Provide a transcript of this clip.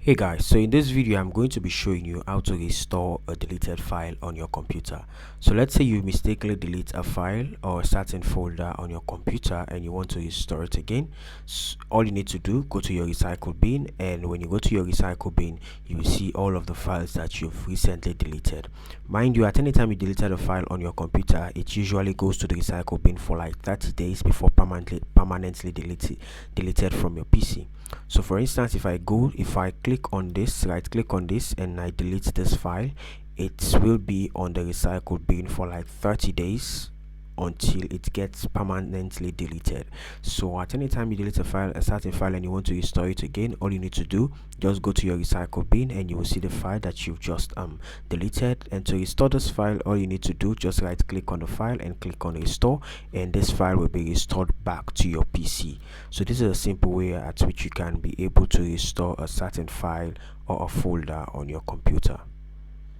Hey guys, so in this video I'm going to be showing you how to restore a deleted file on your computer. So let's say you mistakenly delete a file or a certain folder on your computer and you want to restore it again. All you need to do, go to your recycle bin, and when you go to your recycle bin you will see all of the files that you've recently deleted. Mind you, at any time you deleted a file on your computer, it usually goes to the recycle bin for like 30 days before permanently deleted from your PC. So for instance, if I click on this, right click on this, and I delete this file, it will be on the recycle bin for like 30 days until it gets permanently deleted. So at any time you delete a certain file and you want to restore it again, all you need to do, just go to your recycle bin and you will see the file that you've just deleted. And to restore this file, all you need to do, just right click on the file and click on restore, and this file will be restored back to your PC. So this is a simple way at which you can be able to restore a certain file or a folder on your computer.